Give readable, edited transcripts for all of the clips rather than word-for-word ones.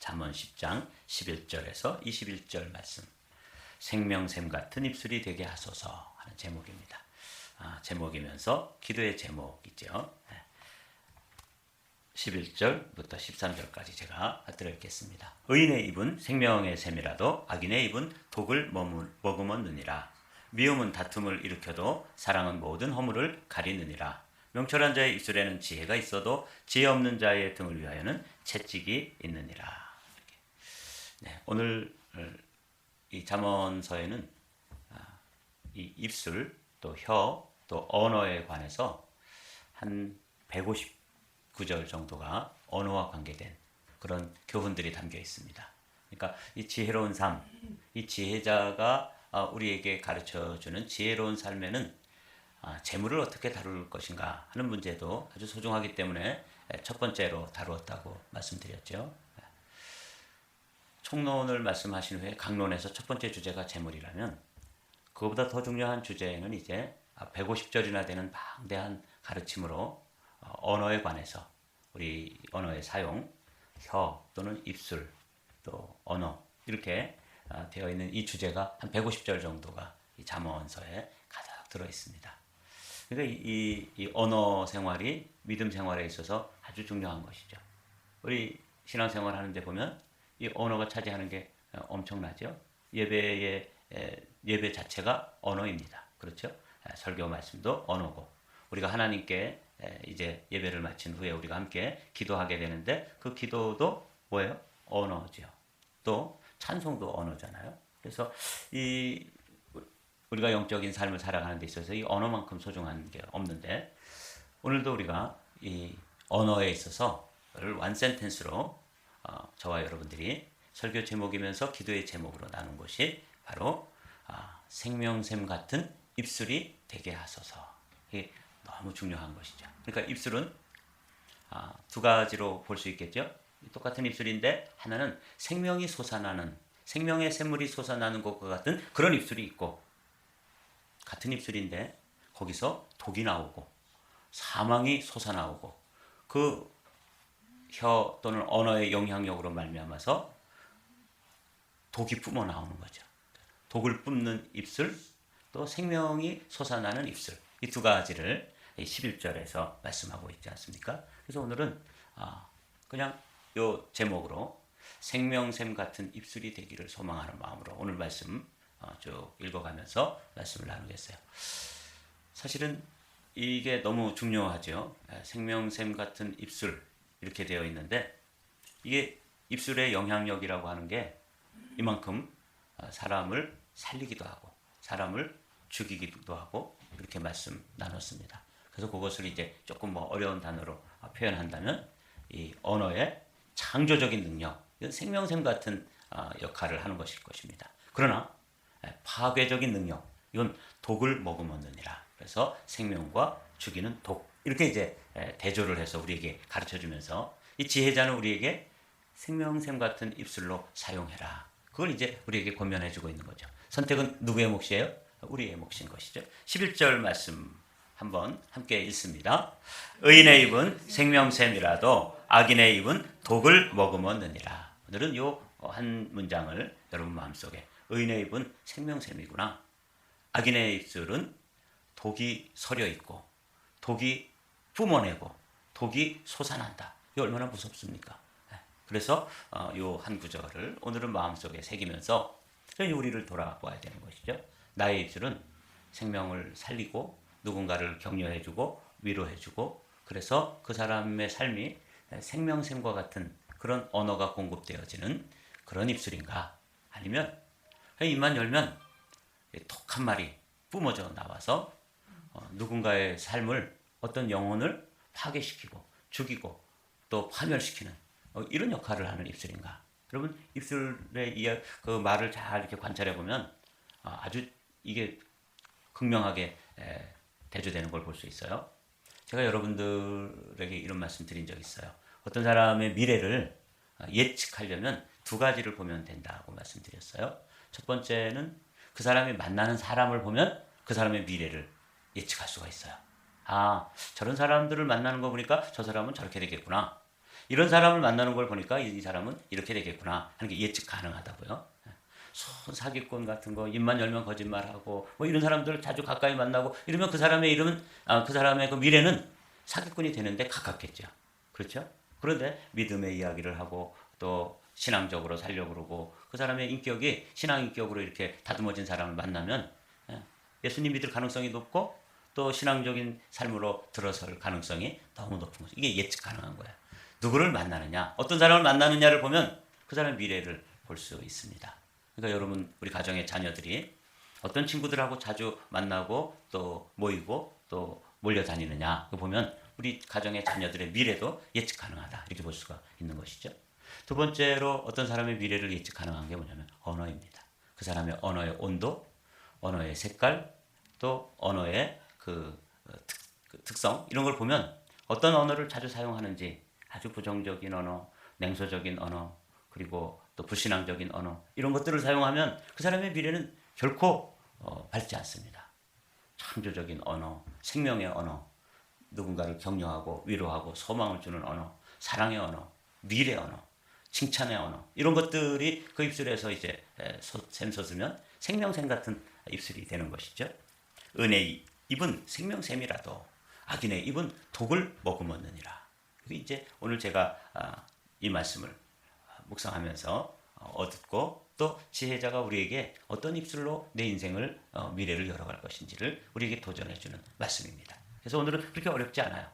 잠언 10장 11절에서 21절 말씀. 생명샘 같은 입술이 되게 하소서 하는 제목입니다. 제목이면서 기도의 제목이죠. 11절부터 13절까지 제가 들어있겠습니다. 의인의 입은 생명의 샘이라도 악인의 입은 독을 머금었느니라. 미움은 다툼을 일으켜도 사랑은 모든 허물을 가리느니라. 명철한 자의 입술에는 지혜가 있어도 지혜 없는 자의 등을 위하여는 채찍이 있느니라. 네, 오늘 이 잠언서에는 이 입술, 또 혀, 또 언어에 관해서 한 159절 정도가 언어와 관계된 그런 교훈들이 담겨 있습니다. 그러니까 이 지혜로운 삶, 이 지혜자가 우리에게 가르쳐주는 지혜로운 삶에는 재물을 어떻게 다룰 것인가 하는 문제도 아주 소중하기 때문에 첫 번째로 다루었다고 말씀드렸죠. 총론을 말씀하신 후에 강론에서 첫 번째 주제가 재물이라면 그거보다 더 중요한 주제는 이제 150절이나 되는 방대한 가르침으로 언어에 관해서 우리 언어의 사용, 혀 또는 입술, 또 언어 이렇게 되어 있는 이 주제가 한 150절 정도가 이 잠언서에 가득 들어 있습니다. 그러니까 이 언어 생활이 믿음 생활에 있어서 아주 중요한 것이죠. 우리 신앙생활 하는데 보면 이 언어가 차지하는 게 엄청나죠. 예배 자체가 언어입니다. 그렇죠? 설교 말씀도 언어고 우리가 하나님께 이제 예배를 마친 후에 우리가 함께 기도하게 되는데 그 기도도 뭐예요? 언어죠. 또 찬송도 언어잖아요. 그래서 우리가 영적인 삶을 살아가는 데 있어서 이 언어만큼 소중한 게 없는데 오늘도 우리가 이 언어에 있어서 원 센텐스로 저와 여러분들이 설교 제목이면서 기도의 제목으로 나눈 것이 바로 생명샘 같은 입술이 되게 하소서. 이게 너무 중요한 것이죠. 그러니까 입술은 두 가지로 볼 수 있겠죠. 똑같은 입술인데 하나는 생명이 솟아나는 생명의 샘물이 솟아나는 것과 같은 그런 입술이 있고 같은 입술인데 거기서 독이 나오고 사망이 솟아나오고 그 혀 또는 언어의 영향력으로 말미암아서 독이 뿜어 나오는 거죠. 독을 뿜는 입술 또 생명이 솟아나는 입술 이 두 가지를 11절에서 말씀하고 있지 않습니까? 그래서 오늘은 그냥 이 제목으로 생명샘 같은 입술이 되기를 소망하는 마음으로 오늘 말씀 쭉 읽어가면서 말씀을 나누겠어요. 사실은 이게 너무 중요하죠. 생명샘 같은 입술 이렇게 되어 있는데 이게 입술의 영향력이라고 하는 게 이만큼 사람을 살리기도 하고 사람을 죽이기도 하고 이렇게 말씀 나눴습니다. 그래서 그것을 이제 조금 뭐 어려운 단어로 표현한다면 이 언어의 창조적인 능력, 이건 생명샘 같은 역할을 하는 것일 것입니다. 그러나 파괴적인 능력, 이건 독을 머금었느니라. 그래서 생명과 죽이는 독 이렇게 이제 대조를 해서 우리에게 가르쳐주면서 이 지혜자는 우리에게 생명샘 같은 입술로 사용해라. 그걸 이제 우리에게 권면해주고 있는 거죠. 선택은 누구의 몫이에요? 우리의 몫인 것이죠. 11절 말씀 한번 함께 읽습니다. 의인의 입은 생명샘이라도 악인의 입은 독을 머금었느니라. 오늘은 이 한 문장을 여러분 마음속에 의인의 입은 생명샘이구나. 악인의 입술은 독이 서려 있고 독이 뿜어내고 독이 솟아난다. 이게 얼마나 무섭습니까? 그래서 이 한 구절을 오늘은 마음속에 새기면서 우리를 돌아봐야 되는 것이죠. 나의 입술은 생명을 살리고 누군가를 격려해주고 위로해주고 그래서 그 사람의 삶이 생명샘과 같은 그런 언어가 공급되어지는 그런 입술인가? 아니면 입만 열면 톡 한 마리 뿜어져 나와서 누군가의 삶을 어떤 영혼을 파괴시키고 죽이고 또 파멸시키는 이런 역할을 하는 입술인가? 여러분 입술의 그 말을 잘 이렇게 관찰해 보면 아주 이게 극명하게 대조되는 걸 볼 수 있어요. 제가 여러분들에게 이런 말씀 드린 적 있어요. 어떤 사람의 미래를 예측하려면 두 가지를 보면 된다고 말씀드렸어요. 첫 번째는 그 사람이 만나는 사람을 보면 그 사람의 미래를 예측할 수가 있어요. 저런 사람들을 만나는 거 보니까 저 사람은 저렇게 되겠구나. 이런 사람을 만나는 걸 보니까 이 사람은 이렇게 되겠구나 하는 게 예측 가능하다고요. 사기꾼 같은 거 입만 열면 거짓말하고 뭐 이런 사람들을 자주 가까이 만나고 이러면 그 사람의 이름은 그 사람의 그 미래는 사기꾼이 되는데 가깝겠죠. 그렇죠? 그런데 믿음의 이야기를 하고 또 신앙적으로 살려고 그러고 그 사람의 인격이 신앙 인격으로 이렇게 다듬어진 사람을 만나면 예수님 믿을 가능성이 높고 또 신앙적인 삶으로 들어설 가능성이 너무 높은 거죠. 이게 예측 가능한 거예요. 누구를 만나느냐, 어떤 사람을 만나느냐를 보면 그 사람의 미래를 볼 수 있습니다. 그러니까 여러분 우리 가정의 자녀들이 어떤 친구들하고 자주 만나고 또 모이고 또 몰려다니느냐 보면 우리 가정의 자녀들의 미래도 예측 가능하다 이렇게 볼 수가 있는 것이죠. 두 번째로 어떤 사람의 미래를 예측 가능한 게 뭐냐면 언어입니다. 그 사람의 언어의 온도, 언어의 색깔, 또 언어의 그 특성 이런 걸 보면 어떤 언어를 자주 사용하는지 아주 부정적인 언어, 냉소적인 언어 그리고 또 불신앙적인 언어 이런 것들을 사용하면 그 사람의 미래는 결코 밝지 않습니다. 창조적인 언어, 생명의 언어, 누군가를 격려하고 위로하고 소망을 주는 언어, 사랑의 언어, 미래 언어, 칭찬의 언어 이런 것들이 그 입술에서 이제 샘솟으면 생명샘 같은 입술이 되는 것이죠. 은혜의 입은 생명샘이라도 악인의 입은 독을 머금었느니라. 이제 오늘 제가 이 말씀을 묵상하면서 얻고 또 지혜자가 우리에게 어떤 입술로 내 인생을 미래를 열어갈 것인지를 우리에게 도전해주는 말씀입니다. 그래서 오늘은 그렇게 어렵지 않아요.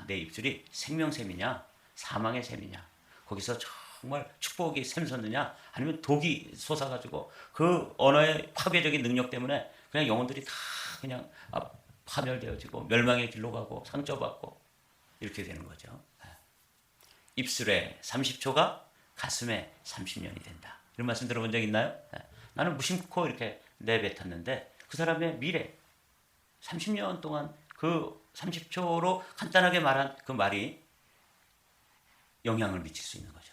내 입술이 생명샘이냐 사망의 샘이냐 거기서 정말 축복이 샘솟느냐 아니면 독이 솟아가지고 그 언어의 파괴적인 능력 때문에 그냥 영혼들이 다 그냥 파멸되어지고 멸망의 길로 가고 상처받고 이렇게 되는 거죠. 입술에 30초가 가슴에 30년이 된다. 이런 말씀 들어본 적 있나요? 나는 무심코 이렇게 내뱉었는데 그 사람의 미래 30년 동안 그 30초로 간단하게 말한 그 말이 영향을 미칠 수 있는 거죠.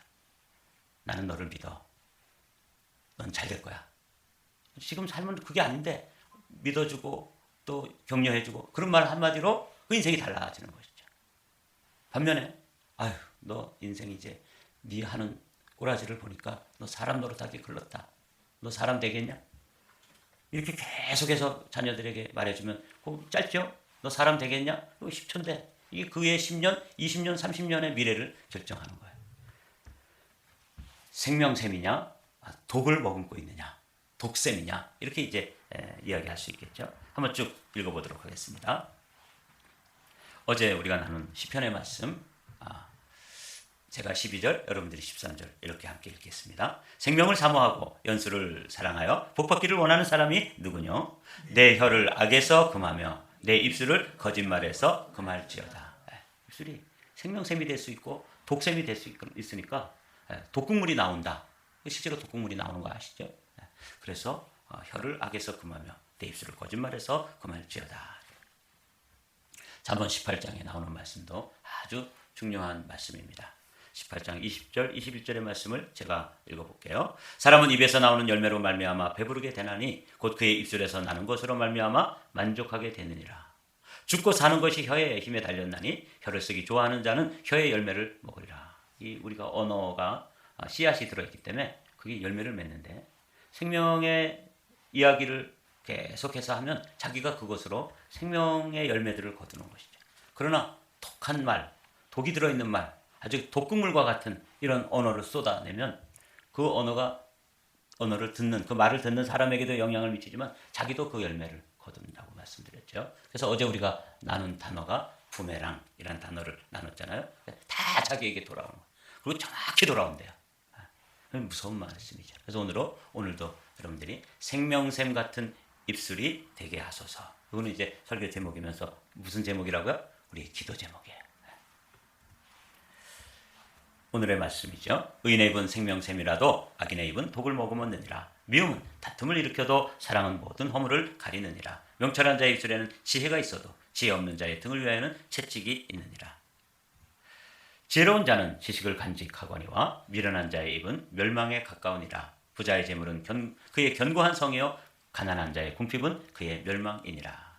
나는 너를 믿어. 넌 잘 될 거야. 지금 삶은 그게 아닌데 믿어주고 또 격려해주고 그런 말 한마디로 그 인생이 달라지는 것이죠. 반면에 아유 너 인생 이제 네 하는 꼬라지를 보니까 너 사람 노릇하게 글렀다. 너 사람 되겠냐? 이렇게 계속해서 자녀들에게 말해주면 짧죠? 너 사람 되겠냐? 10초인데 이게 그의 10년, 20년, 30년의 미래를 결정하는 거예요. 생명샘이냐? 독을 머금고 있느냐? 독샘이냐? 이렇게 이제 이야기할 수 있겠죠. 한번 쭉 읽어보도록 하겠습니다. 어제 우리가 나눈 시편의 말씀 제가 12절 여러분들이 13절 이렇게 함께 읽겠습니다. 생명을 사모하고 연수를 사랑하여 복받기를 원하는 사람이 누구뇨? 내 혀를 악에서 금하며 내 입술을 거짓말에서 금할지어다. 입술이 생명샘이 될 수 있고 독샘이 될 수 있으니까 독극물이 나온다. 실제로 독극물이 나오는 거 아시죠? 그래서 혀를 악에서 금하며 내 입술을 거짓말에서 금할지어다. 잠언 18장에 나오는 말씀도 아주 중요한 말씀입니다. 18장 20절, 21절의 말씀을 제가 읽어볼게요. 사람은 입에서 나오는 열매로 말미암아 배부르게 되나니 곧 그의 입술에서 나는 것으로 말미암아 만족하게 되느니라. 죽고 사는 것이 혀의 힘에 달렸나니 혀를 쓰기 좋아하는 자는 혀의 열매를 먹으리라. 이 우리가 언어가 씨앗이 들어있기 때문에 그게 열매를 맺는데 생명의 이야기를 계속해서 하면 자기가 그것으로 생명의 열매들을 거두는 것이죠. 그러나 독한 말, 독이 들어있는 말, 아주 독극물과 같은 이런 언어를 쏟아내면 그 언어를 듣는 그 말을 듣는 사람에게도 영향을 미치지만 자기도 그 열매를 거둔다고 말씀드렸죠. 그래서 어제 우리가 나눈 단어가 부메랑이라는 단어를 나눴잖아요. 다 자기에게 돌아오는 거예요. 그리고 정확히 돌아온대요. 무서운 말씀이죠. 그래서 오늘도 여러분들이 생명샘 같은 입술이 되게 하소서. 이거는 이제 설교 제목이면서 무슨 제목이라고요? 우리의 기도 제목이에요. 오늘의 말씀이죠. 의인의 입은 생명샘이라도 악인의 입은 독을 머금었느니라. 미움은 다툼을 일으켜도 사랑은 모든 허물을 가리느니라. 명철한 자의 입술에는 지혜가 있어도 지혜 없는 자의 등을 위하여는 채찍이 있느니라. 지혜로운 자는 지식을 간직하거니와 미련한 자의 입은 멸망에 가까우니라. 부자의 재물은 그의 견고한 성이요 가난한 자의 궁핍은 그의 멸망이니라.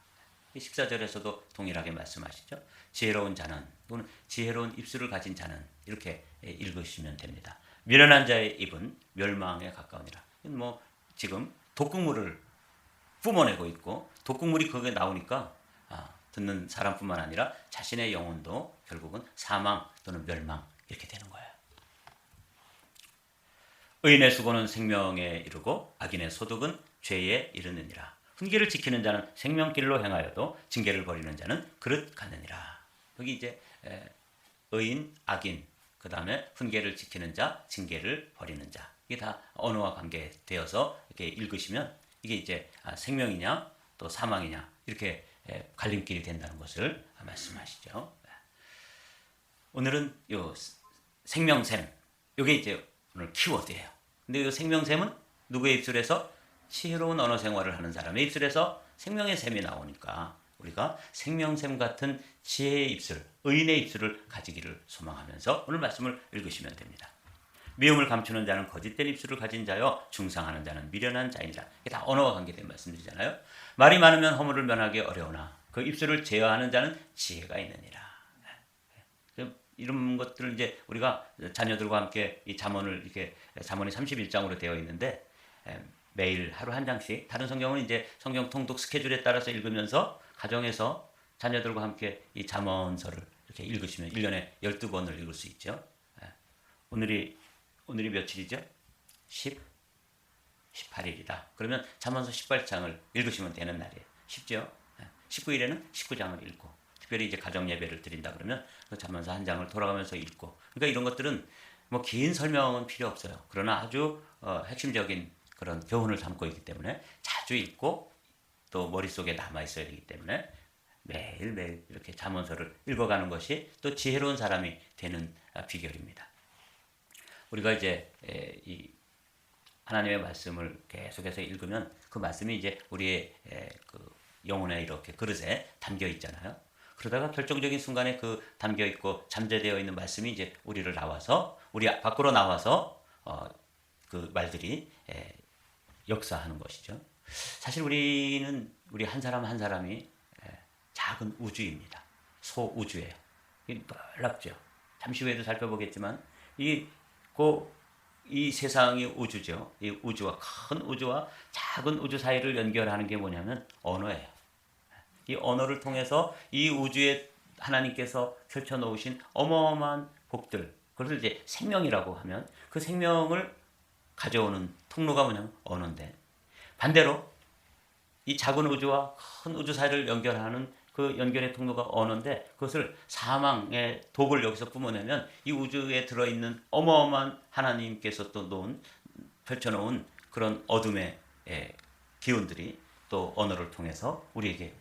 14절에서도 동일하게 말씀하시죠. 지혜로운 자는 또는 지혜로운 입술을 가진 자는 이렇게 읽으시면 됩니다. 미련한 자의 입은 멸망에 가까우니라. 뭐 지금 독극물을 뿜어내고 있고 독극물이 거기에 나오니까 듣는 사람뿐만 아니라 자신의 영혼도 결국은 사망 또는 멸망 이렇게 되는 거예요. 의인의 수고는 생명에 이르고 악인의 소득은 죄에 이르느니라. 훈계를 지키는 자는 생명길로 행하여도 징계를 버리는 자는 그릇 가느니라. 여기 이제 의인, 악인, 그 다음에 훈계를 지키는 자, 징계를 버리는 자. 이게 다 언어와 관계되어서 이렇게 읽으시면 이게 이제 생명이냐 또 사망이냐 이렇게 갈림길이 된다는 것을 말씀하시죠. 오늘은 요 생명샘, 이게 이제 오늘 키워드예요. 근데 이 생명샘은 누구의 입술에서? 지혜로운 언어 생활을 하는 사람의 입술에서 생명의 샘이 나오니까 우리가 생명샘 같은 지혜의 입술, 의인의 입술을 가지기를 소망하면서 오늘 말씀을 읽으시면 됩니다. 미움을 감추는 자는 거짓된 입술을 가진 자요 중상하는 자는 미련한 자이니라. 이게 다 언어와 관계된 말씀들이잖아요. 말이 많으면 허물을 면하기 어려우나 그 입술을 제어하는 자는 지혜가 있느니라. 이런 것들을 이제 우리가 자녀들과 함께 이 잠언을 이렇게 잠언이 31장으로 되어 있는데 매일 하루 한 장씩 다른 성경은 이제 성경 통독 스케줄에 따라서 읽으면서 가정에서 자녀들과 함께 이 잠언서를 이렇게 읽으시면 1년에 12권을 읽을 수 있죠. 오늘이 며칠이죠? 18일이다. 그러면 잠언서 18장을 읽으시면 되는 날이에요. 쉽죠? 19일에는 19장을 읽고 특별히 이제 가정 예배를 드린다 그러면 그 잠언서 한 장을 돌아가면서 읽고 그러니까 이런 것들은 뭐 긴 설명은 필요 없어요. 그러나 아주 핵심적인 그런 교훈을 담고 있기 때문에 자주 읽고 또 머릿속에 남아 있어야 되기 때문에 매일매일 이렇게 잠언서를 읽어가는 것이 또 지혜로운 사람이 되는 비결입니다. 우리가 이제 이 하나님의 말씀을 계속해서 읽으면 그 말씀이 이제 우리의 그 영혼에 이렇게 그릇에 담겨 있잖아요. 그러다가 결정적인 순간에 그 담겨 있고 잠재되어 있는 말씀이 이제 우리 밖으로 나와서 그 말들이 역사하는 것이죠. 사실 우리 한 사람 한 사람이 작은 우주입니다. 소우주예요. 놀랍죠. 잠시 후에도 살펴보겠지만 이 세상이 우주죠. 이 우주와 큰 우주와 작은 우주 사이를 연결하는 게 뭐냐면 언어예요. 이 언어를 통해서 이 우주에 하나님께서 펼쳐놓으신 어마어마한 복들, 그것을 이제 생명이라고 하면 그 생명을 가져오는 통로가 뭐냐면 언어인데 반대로 이 작은 우주와 큰 우주 사이를 연결하는 그 연결의 통로가 언어인데 그것을 사망의 독을 여기서 뿜어내면 이 우주에 들어있는 어마어마한 하나님께서 또 펼쳐놓은 그런 어둠의 기운들이 또 언어를 통해서 우리에게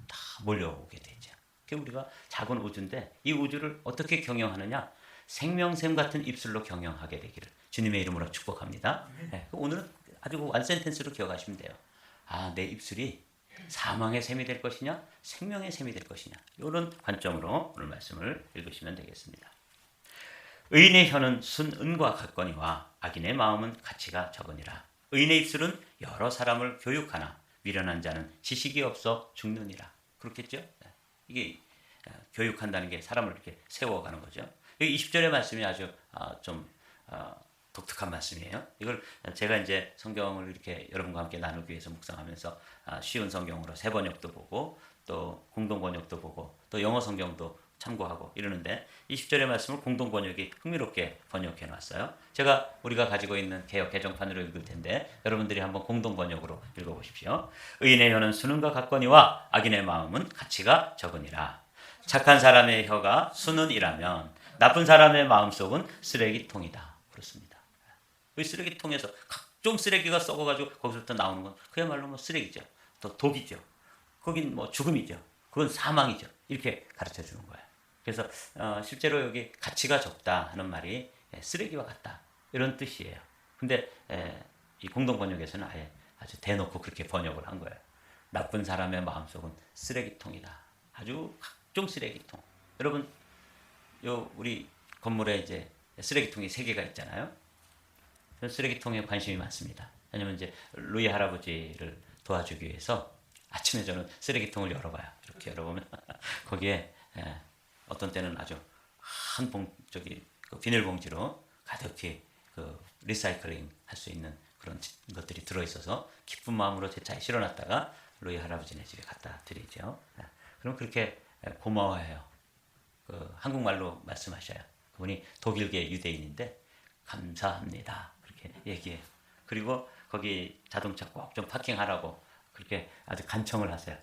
다 몰려오게 되죠. 우리가 작은 우주인데 이 우주를 어떻게 경영하느냐? 생명샘 같은 입술로 경영하게 되기를 주님의 이름으로 축복합니다. 오늘은 아주 완센텐스로 기억하시면 돼요. 내 입술이 사망의 샘이 될 것이냐 생명의 샘이 될 것이냐 이런 관점으로 오늘 말씀을 읽으시면 되겠습니다. 의인의 혀는 순은과 같거니와 악인의 마음은 가치가 적으니라. 의인의 입술은 여러 사람을 교육하나 미련한 자는 지식이 없어 죽느니라. 그렇겠죠? 이게 교육한다는 게 사람을 이렇게 세워가는 거죠. 20절의 말씀이 아주 좀 독특한 말씀이에요. 이걸 제가 이제 성경을 이렇게 여러분과 함께 나누기 위해서 묵상하면서 쉬운 성경으로 새 번역도 보고 또 공동 번역도 보고 또 영어 성경도 참고하고 이러는데 20절의 말씀을 공동 번역이 흥미롭게 번역해 놨어요. 우리가 가지고 있는 개역 개정판으로 읽을 텐데 여러분들이 한번 공동 번역으로 읽어 보십시오. 의인의 혀는 수는과 같거니와 악인의 마음은 가치가 적으니라. 착한 사람의 혀가 수는이라면 나쁜 사람의 마음속은 쓰레기통이다. 그렇습니다. 그 쓰레기통에서 각종 쓰레기가 썩어가지고 거기서부터 나오는 건 그야말로 뭐 쓰레기죠. 또 독이죠. 거긴 뭐 죽음이죠. 그건 사망이죠. 이렇게 가르쳐 주는 거예요. 그래서 실제로 여기 가치가 적다 하는 말이 쓰레기와 같다 이런 뜻이에요. 근데 이 공동 번역에서는 아주 대놓고 그렇게 번역을 한 거예요. 나쁜 사람의 마음속은 쓰레기통이다. 아주 각종 쓰레기통. 여러분 우리 건물에 이제 쓰레기통이 3개가 있잖아요. 쓰레기통에 관심이 많습니다. 왜냐면 이제 루이 할아버지를 도와주기 위해서 아침에 저는 쓰레기통을 열어봐요. 이렇게 열어보면 거기에 어떤 때는 아주 한 그 비닐봉지로 가득히 그 리사이클링 할 수 있는 그런 것들이 들어있어서 기쁜 마음으로 제 차에 실어놨다가 로이 할아버지네 집에 갖다 드리죠. 그럼 그렇게 고마워해요. 그 한국말로 말씀하셔요. 그분이 독일계 유대인인데 감사합니다. 그렇게 얘기해요. 그리고 거기 자동차 꼭 좀 파킹하라고 그렇게 아주 간청을 하세요.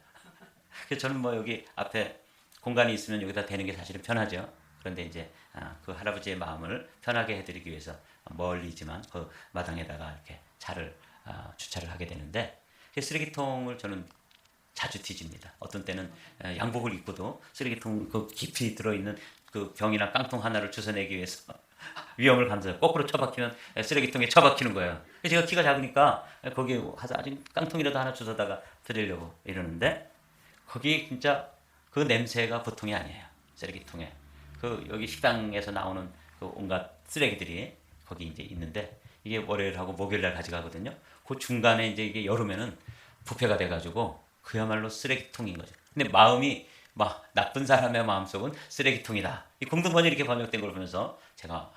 그래서 저는 뭐 여기 앞에 공간이 있으면 여기다 대는 게 사실은 편하죠. 그런데 이제 그 할아버지의 마음을 편하게 해드리기 위해서 멀리지만 그 마당에다가 이렇게 차를 주차를 하게 되는데 쓰레기통을 저는 자주 뒤집니다. 어떤 때는 양복을 입고도 쓰레기통 그 깊이 들어있는 그 병이나 깡통 하나를 주워내기 위해서 위험을 감수해요. 거꾸로 처박히면 쓰레기통에 처박히는 거예요. 제가 키가 작으니까 거기에 아주 깡통이라도 하나 주워다가 드리려고 이러는데 거기 진짜 그 냄새가 보통이 아니에요. 쓰레기통에 그 여기 식당에서 나오는 그 온갖 쓰레기들이 거기 이제 있는데 이게 월요일하고 목요일날 가져가거든요. 그 중간에 이제 이게 여름에는 부패가 돼가지고 그야말로 쓰레기통인 거죠. 근데 마음이 막 나쁜 사람의 마음속은 쓰레기통이다. 이 공동번이 이렇게 번역된 걸 보면서 제가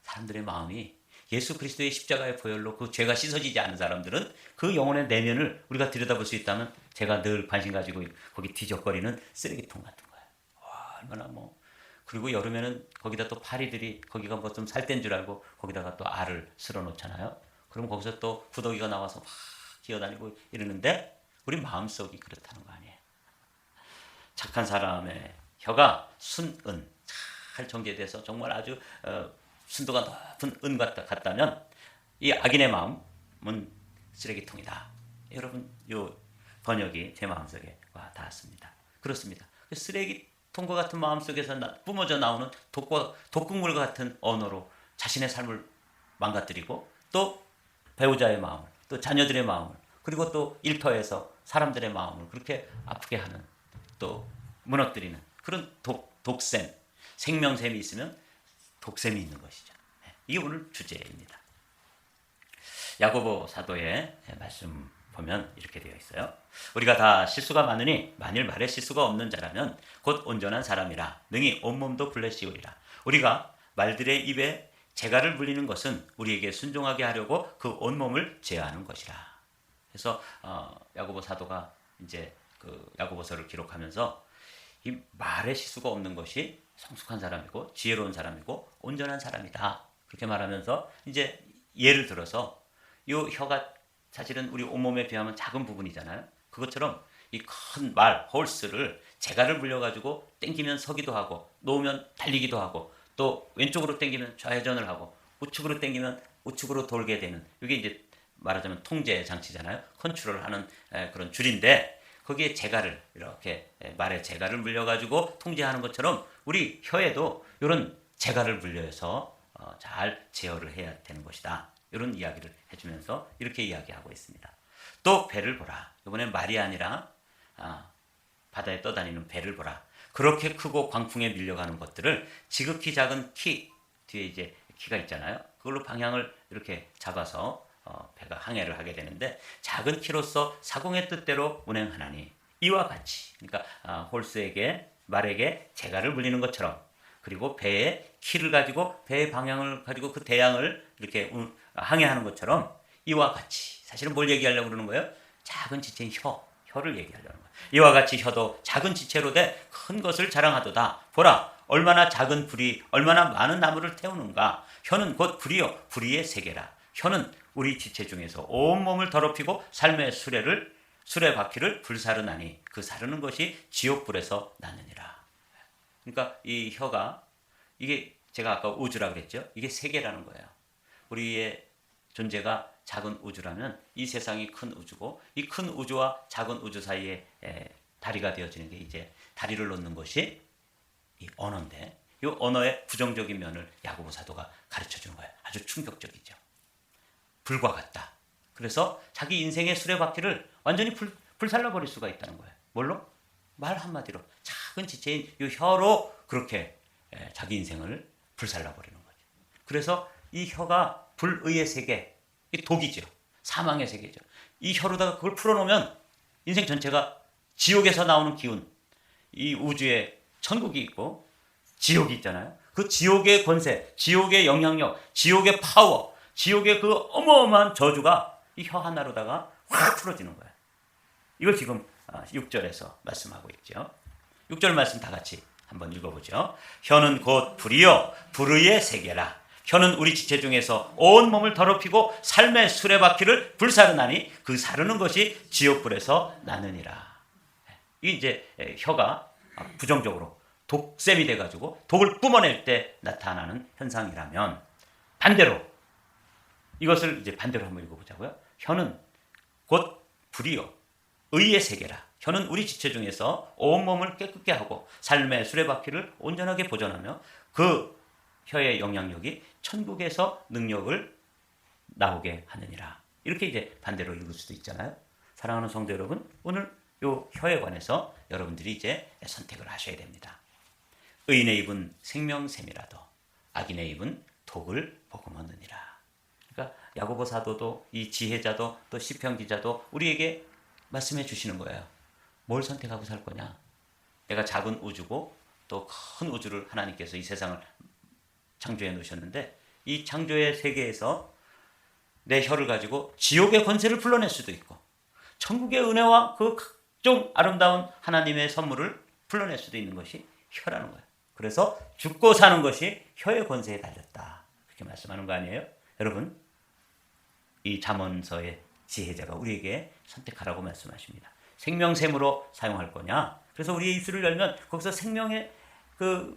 사람들의 마음이 예수 그리스도의 십자가의 보혈로 그 죄가 씻어지지 않은 사람들은 그 영혼의 내면을 우리가 들여다볼 수 있다면 제가 늘 관심 가지고 거기 뒤적거리는 쓰레기통 같은 거예요. 와, 얼마나 뭐. 그리고 여름에는 거기다 또 파리들이 거기가 뭐 좀 살땐 줄 알고 거기다가 또 알을 쓸어 놓잖아요. 그럼 거기서 또 구더기가 나와서 막 기어다니고 이러는데 우리 마음속이 그렇다는 거 아니에요. 착한 사람의 혀가 순은 잘 정제돼서 정말 아주 순도가 높은 은 같다면 이 악인의 마음은 쓰레기통이다. 여러분 요 번역이 제 마음속에 와 닿았습니다. 그렇습니다. 쓰레기통과 같은 마음속에서 뿜어져 나오는 독극물 같은 언어로 자신의 삶을 망가뜨리고 또 배우자의 마음을 또 자녀들의 마음을 그리고 또 일터에서 사람들의 마음을 그렇게 아프게 하는 또 무너뜨리는 그런 독샘, 생명샘이 있으면 독샘이 있는 것이죠. 이게 오늘 주제입니다. 야고보 사도의 말씀 보면 이렇게 되어 있어요. 우리가 다 실수가 많으니 만일 말에 실수가 없는 자라면 곧 온전한 사람이라 능히 온몸도 블레시우리라. 우리가 말들의 입에 재갈을 물리는 것은 우리에게 순종하게 하려고 그 온몸을 제어하는 것이라. 그래서 야고보 사도가 이제 그 야고보서를 기록하면서 이 말에 실수가 없는 것이 성숙한 사람이고 지혜로운 사람이고 온전한 사람이다. 그렇게 말하면서 이제 예를 들어서 이 혀가 사실은 우리 온몸에 비하면 작은 부분이잖아요. 그것처럼 이 큰 말, 홀스를 재갈을 물려가지고 땡기면 서기도 하고 놓으면 달리기도 하고 또 왼쪽으로 땡기면 좌회전을 하고 우측으로 땡기면 우측으로 돌게 되는 이게 이제 말하자면 통제 장치잖아요. 컨트롤하는 그런 줄인데 거기에 재갈을 이렇게 말에 재갈을 물려가지고 통제하는 것처럼 우리 혀에도 이런 재갈을 물려서 잘 제어를 해야 되는 것이다. 이런 이야기를 해주면서 이렇게 이야기하고 있습니다. 또 배를 보라. 이번엔 말이 아니라 바다에 떠다니는 배를 보라. 그렇게 크고 광풍에 밀려가는 것들을 지극히 작은 키 뒤에 이제 키가 있잖아요. 그걸로 방향을 이렇게 잡아서 배가 항해를 하게 되는데 작은 키로서 사공의 뜻대로 운행하나니 이와 같이 그러니까 홀스에게 말에게 재갈을 물리는 것처럼 그리고 배의 키를 가지고 배의 방향을 가지고 그 대양을 이렇게 항해하는 것처럼 이와 같이 사실은 뭘 얘기하려고 그러는 거예요? 작은 지체인 혀를 얘기하려는 거예요. 이와 같이 혀도 작은 지체로 돼 큰 것을 자랑하도다. 보라 얼마나 작은 불이 얼마나 많은 나무를 태우는가. 혀는 곧 불이요 불의의 세계라. 혀는 우리 지체 중에서 온몸을 더럽히고 삶의 수레바퀴를 불사르나니 그 사르는 것이 지옥불에서 나느니라. 그러니까 이 혀가 이게 제가 아까 우주라 그랬죠. 이게 세계라는 거예요. 우리의 존재가 작은 우주라면 이 세상이 큰 우주고 이 큰 우주와 작은 우주 사이에 다리가 되어지는 게 이제 다리를 놓는 것이 이 언어인데 이 언어의 부정적인 면을 야고보 사도가 가르쳐 주는 거예요. 아주 충격적이죠. 불과 같다. 그래서 자기 인생의 수레바퀴를 완전히 불살라버릴 수가 있다는 거예요. 뭘로? 말 한마디로 작은 지체인 이 혀로 그렇게 자기 인생을 불살라버리는 거죠. 그래서 이 혀가 불의의 세계, 이 독이죠. 사망의 세계죠. 이 혀로다가 그걸 풀어놓으면 인생 전체가 지옥에서 나오는 기운, 이 우주의 천국이 있고 지옥이 있잖아요. 그 지옥의 권세, 지옥의 영향력, 지옥의 파워, 지옥의 그 어마어마한 저주가 이 혀 하나로다가 확 풀어지는 거예요. 이걸 지금 6절에서 말씀하고 있죠. 6절 말씀 다 같이 한번 읽어보죠. 혀는 곧 불이요 불의의 세계라. 혀는 우리 지체 중에서 온 몸을 더럽히고 삶의 수레바퀴를 불사르나니 그 사르는 것이 지옥불에서 나느니라. 이 이제 혀가 부정적으로 독샘이 돼가지고 독을 뿜어낼 때 나타나는 현상이라면, 반대로 이것을 이제 반대로 한번 읽어보자고요. 혀는 곧 불이요 의의 세계라. 혀는 우리 지체 중에서 온몸을 깨끗게 하고 삶의 수레바퀴를 온전하게 보존하며 그 혀의 영향력이 천국에서 능력을 나오게 하느니라. 이렇게 이제 반대로 읽을 수도 있잖아요. 사랑하는 성도 여러분, 오늘 요 혀에 관해서 여러분들이 이제 선택을 하셔야 됩니다. 의인의 입은 생명샘이라도 악인의 입은 독을 복음하느니라. 그러니까 야고보 사도도 이 지혜자도 또 시편 기자도 우리에게 말씀해 주시는 거예요. 뭘 선택하고 살 거냐? 내가 작은 우주고 또 큰 우주를 하나님께서 이 세상을 창조해 놓으셨는데, 이 창조의 세계에서 내 혀를 가지고 지옥의 권세를 불러낼 수도 있고 천국의 은혜와 그 각종 아름다운 하나님의 선물을 불러낼 수도 있는 것이 혀라는 거예요. 그래서 죽고 사는 것이 혀의 권세에 달렸다, 그렇게 말씀하는 거 아니에요? 여러분, 이 잠언서의 지혜자가 우리에게 선택하라고 말씀하십니다. 생명샘으로 사용할 거냐? 그래서 우리의 입술을 열면 거기서 생명의 그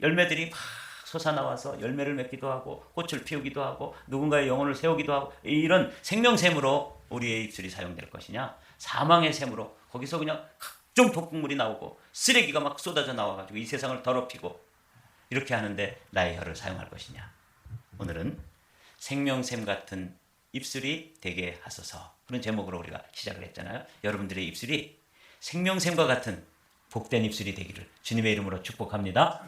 열매들이 막 솟아나와서 열매를 맺기도 하고 꽃을 피우기도 하고 누군가의 영혼을 세우기도 하고, 이런 생명샘으로 우리의 입술이 사용될 것이냐, 사망의 샘으로 거기서 그냥 각종 독극물이 나오고 쓰레기가 막 쏟아져 나와가지고 이 세상을 더럽히고 이렇게 하는데 나의 혀를 사용할 것이냐. 오늘은 생명샘 같은 입술이 되게 하소서, 그런 제목으로 우리가 시작을 했잖아요. 여러분들의 입술이 생명샘과 같은 복된 입술이 되기를 주님의 이름으로 축복합니다.